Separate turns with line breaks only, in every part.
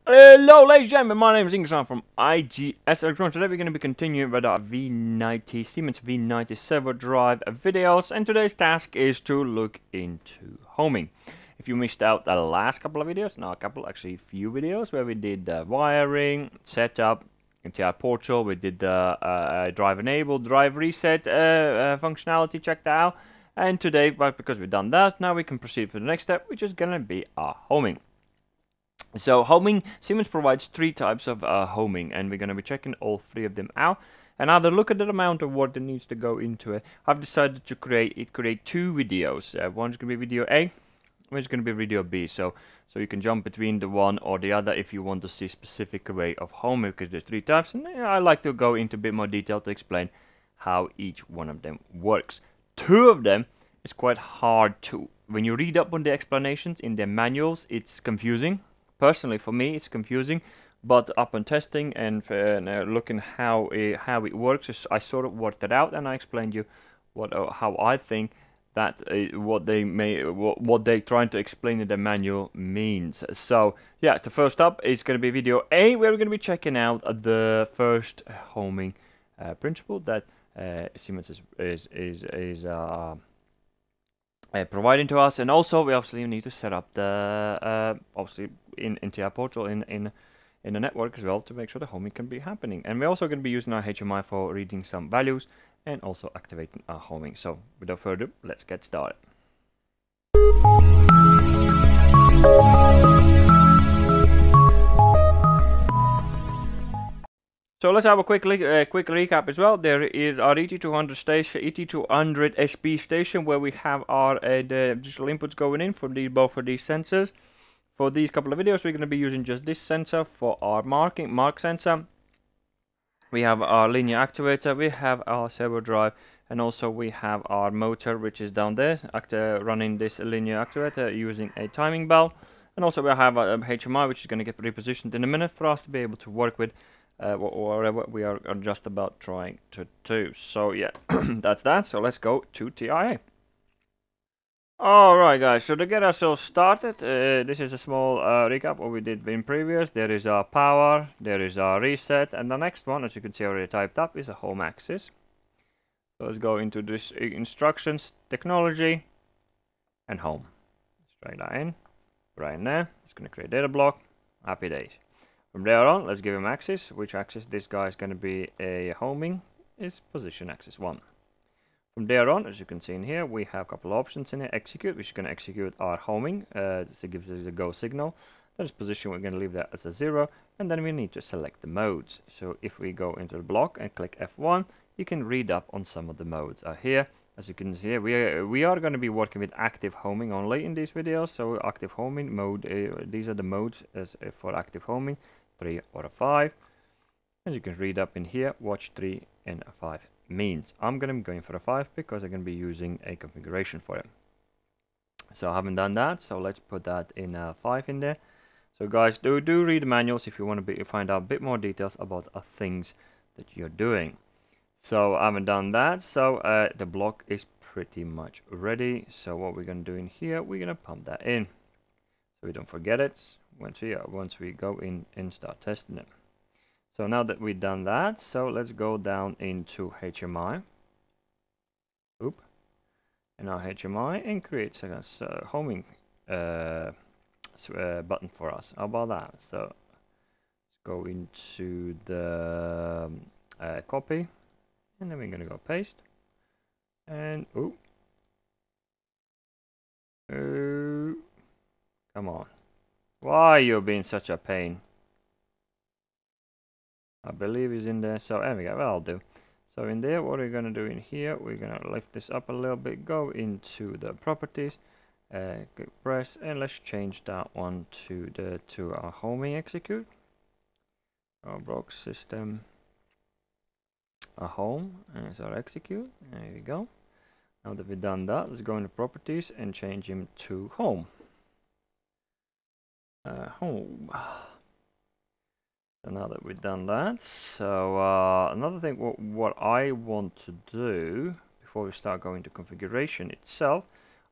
Hello ladies and gentlemen, my name is English. I'm from IGS Electronics. Today we're going to be continuing with our V90, Siemens V90 servo drive videos, and today's task is to look into homing. If you missed out the last couple of videos, actually few videos where we did wiring, setup, NTI portal, we did the drive enable, drive reset functionality, check that out. And today, because we've done that, now we can proceed for the next step, which is going to be our homing. So homing, Siemens provides three types of homing, and we're going to be checking all three of them out. And now to look at the amount of work that needs to go into it, I've decided to create two videos. One's going to be video A, one's going to be video B. So you can jump between the one or the other if you want to see specific way of homing, because there's three types, and I like to go into a bit more detail to explain how each one of them works. Two of them is quite hard to, when you read up on the explanations in their manuals, it's confusing. Personally, for me, it's confusing, but upon testing and looking how it works, I sort of worked it out, and I explained you how I think that what they're trying to explain in the manual means. So yeah, the first up is going to be video A, where we're going to be checking out the first homing principle that Siemens is providing to us, and also we obviously need to set up the obviously in NTI portal in the network as well to make sure the homing can be happening. And we're also going to be using our HMI for reading some values and also activating our homing. So without further ado, let's get started. So let's have a quick recap as well. There is our ET200 station, ET200 SP station, where we have our the digital inputs going in for both of these sensors. For these couple of videos, we're going to be using just this sensor for our mark sensor. We have our linear actuator, we have our servo drive, and also we have our motor, which is down there, running this linear actuator using a timing bell. And also we have a HMI, which is going to get repositioned in a minute for us to be able to work with whatever we are just about trying to do. So yeah, that's that. So let's go to TIA. Alright guys, so to get ourselves started, this is a small recap what we did in previous. There is our power, there is our reset, and the next one, as you can see already typed up, is a home axis. So let's go into this instructions, technology, and home. Let's drag that in, right in there. It's going to create data block, happy days. From there on, let's give him axis. Which axis this guy is going to be a homing is position axis 1. From there on, as you can see in here, we have a couple of options in here. Execute, which is going to execute our homing. This gives us a go signal. That is position, we're going to leave that as a 0. And then we need to select the modes. So if we go into the block and click F1, you can read up on some of the modes here. As you can see here, we are going to be working with active homing only in these videos. So active homing mode, these are the modes as for active homing, 3 or a 5. As you can read up in here, watch 3 and a 5 means. I'm going to be going for a 5 because I'm going to be using a configuration for it. So I haven't done that, so let's put that in 5 in there. So guys, do read the manuals if you want to find out a bit more details about things that you're doing. So I haven't done that, so the block is pretty much ready. So what we're going to do in here, we're going to pump that in so we don't forget it once we go in and start testing it. So now that we've done that, so let's go down into HMI. Oop. And now HMI, and create a homing button for us. How about that? So let's go into the copy, and then we're going to go paste. And ooh. Come on. Why are you being such a pain? I believe is in there. So there we go. Well, I'll do. So in there, what we're going to do in here, we're going to lift this up a little bit, go into the properties, click press, and let's change that one to our homing execute. Our block system, a home, and it's our execute. There we go. Now that we've done that, let's go into properties and change him to home. Home. So now that we've done that, so another thing what I want to do before we start going to configuration itself,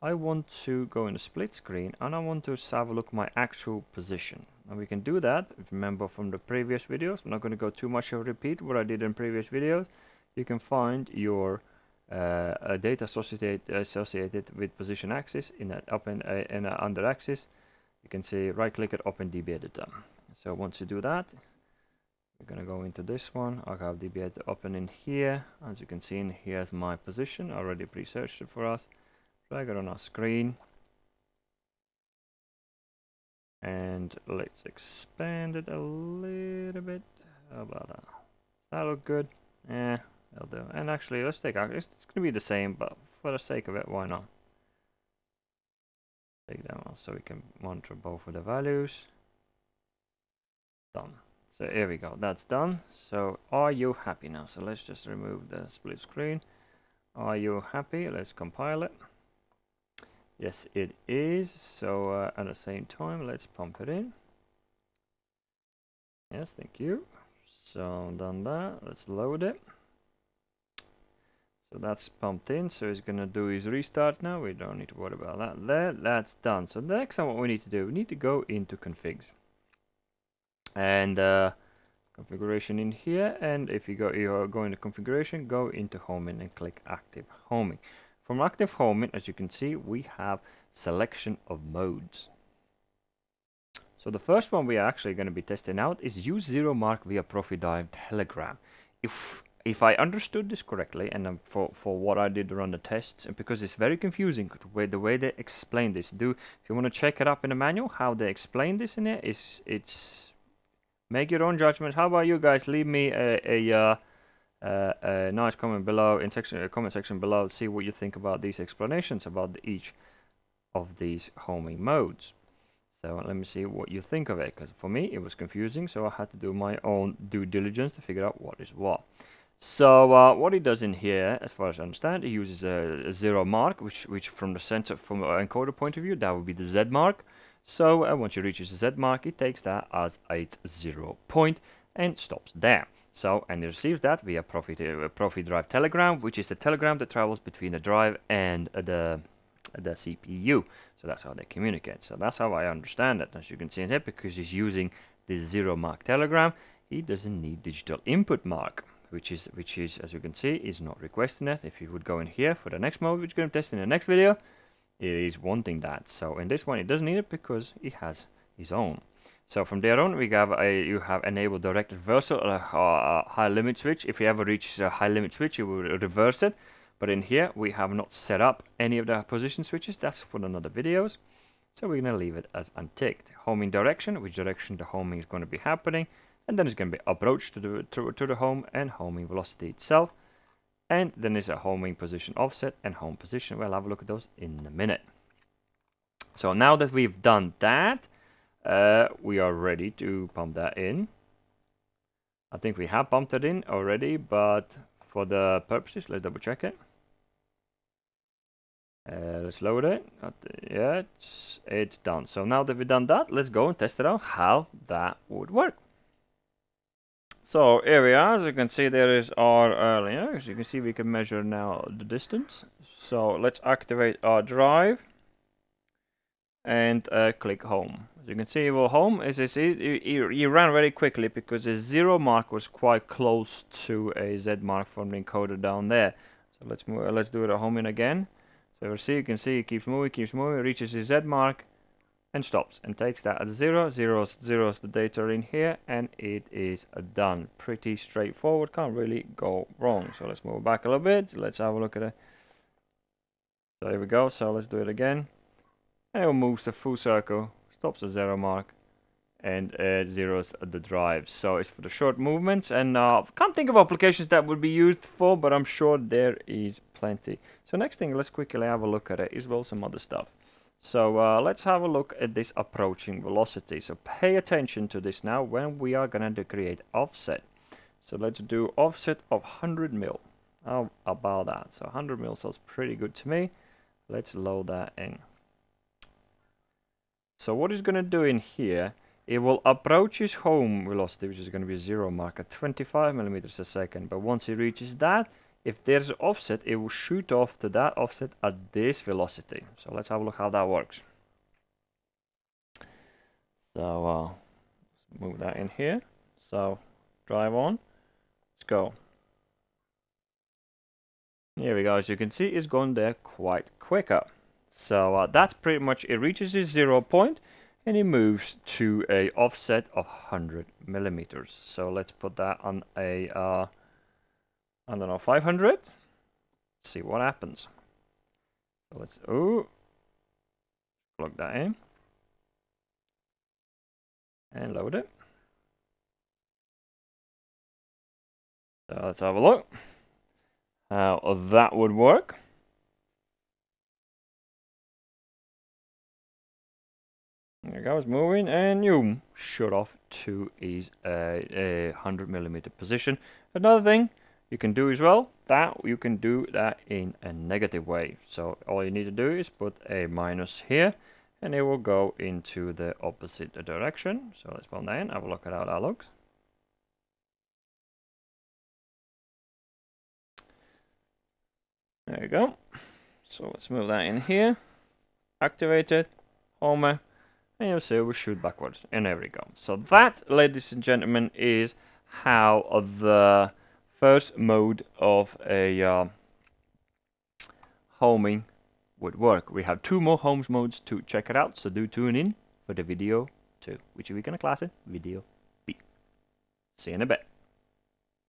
I want to go in a split screen and I want to have a look at my actual position. And we can do that, if you remember from the previous videos. I'm not going to go too much of repeat what I did in previous videos. You can find your data associated with position axis in an under axis. You can see right click it, open DB editor. So once you do that, we're going to go into this one. I have DB editor open in here. As you can see, in here's my position. I already pre-searched it for us. Drag it on our screen. And let's expand it a little bit. How about that? Does that look good? Yeah, that'll do. And actually, let's take out. It's going to be the same, but for the sake of it, why not? Take that one so we can monitor both of the values. Done. So here we go. That's done. So are you happy now? So let's just remove the split screen. Are you happy? Let's compile it. Yes, it is. So at the same time, let's pump it in. Yes, thank you. So done that. Let's load it. So that's pumped in. So it's gonna do his restart now. We don't need to worry about that. There, that's done. So the next time, what we need to do, we need to go into configs and configuration in here. And if you are going to configuration, go into homing and click active homing. From active homing, as you can see, we have selection of modes. So the first one we are actually going to be testing out is use zero mark via PROFIdrive Telegram. If I understood this correctly, and for what I did run the tests, and because it's very confusing the way they explain this. If you want to check it up in the manual, how they explain this in it, it's make your own judgment. How about you guys? Leave me a nice comment below in comment section below. See what you think about these explanations about each of these homing modes. So let me see what you think of it, because for me it was confusing, so I had to do my own due diligence to figure out what is what. So what it does in here, as far as I understand, it uses a zero mark, which from the sensor, from an encoder point of view, that would be the Z mark. So once you reach the Z mark, it takes that as its 0 point and stops there. So, and it receives that via PROFIdrive Telegram, which is the telegram that travels between the drive and the CPU. So that's how they communicate. So that's how I understand it. As you can see in here, because he's using this 0 mark telegram, he doesn't need digital input mark, which is as you can see, is not requesting it. If you would go in here for the next mode, which we're going to test in the next video, it is wanting that. So in this one, it doesn't need it because it has his own. So from there on, we have you have enabled direct reversal, high limit switch. If you ever reach a high limit switch, you will reverse it. But in here, we have not set up any of the position switches. That's for another videos. So we're going to leave it as unticked. Homing direction, which direction the homing is going to be happening. And then it's going to be approach to the home and homing velocity itself. And then there's a homing position offset and home position. We'll have a look at those in a minute. So now that we've done that, we are ready to pump that in. I think we have pumped it in already, but for the purposes, let's double check it. Let's load it. Yeah, it's done. So now that we've done that, let's go and test it out how that would work. So here we are. As you can see, there is our as you can see, we can measure now the distance. So let's activate our drive and click home. As you can see, well, home is he ran very quickly because the 0 mark was quite close to a Z mark from the encoder down there. So let's move. Let's do it at home in again. So you can see it keeps moving, reaches the Z mark and stops and takes that as 0. Zeros the data in here, and it is done. Pretty straightforward, can't really go wrong. So let's move back a little bit. Let's have a look at it. So here we go. So let's do it again. And it moves the full circle, stops the 0 mark, and zeros the drive. So it's for the short movements, and can't think of applications that would be used for, but I'm sure there is plenty. So next thing, let's quickly have a look at it as well, some other stuff. So let's have a look at this approaching velocity. So pay attention to this now when we are going to create offset. So let's do offset of 100 mil. How about that? So 100 mil sounds pretty good to me. Let's load that in. So what it's going to do in here, it will approach his home velocity, which is going to be 0 mark at 25 millimeters a second. But once it reaches that, if there's an offset, it will shoot off to that offset at this velocity. So let's have a look how that works. So Move that in here. So drive on. Let's go. Here we go. As you can see, it's gone there quite quicker. So that's pretty much it. Reaches its 0 point and it moves to a offset of 100 millimeters. So let's put that on a I don't know, 500. See what happens. So let's plug that in and load it. So let's have a look how that would work. There it goes, moving, and you shut off to his 100 millimeter position. Another thing you can do as well, that you can do that in a negative way. So all you need to do is put a minus here, and it will go into the opposite direction. So let's put that in, have a look at how that looks. There you go. So let's move that in here, activate it, home, and you'll see it will shoot backwards, and there we go. So that, ladies and gentlemen, is how the first mode of a homing would work. We have 2 more homes modes to check it out, so do tune in for the video 2, which we're gonna class it video B. See you in a bit.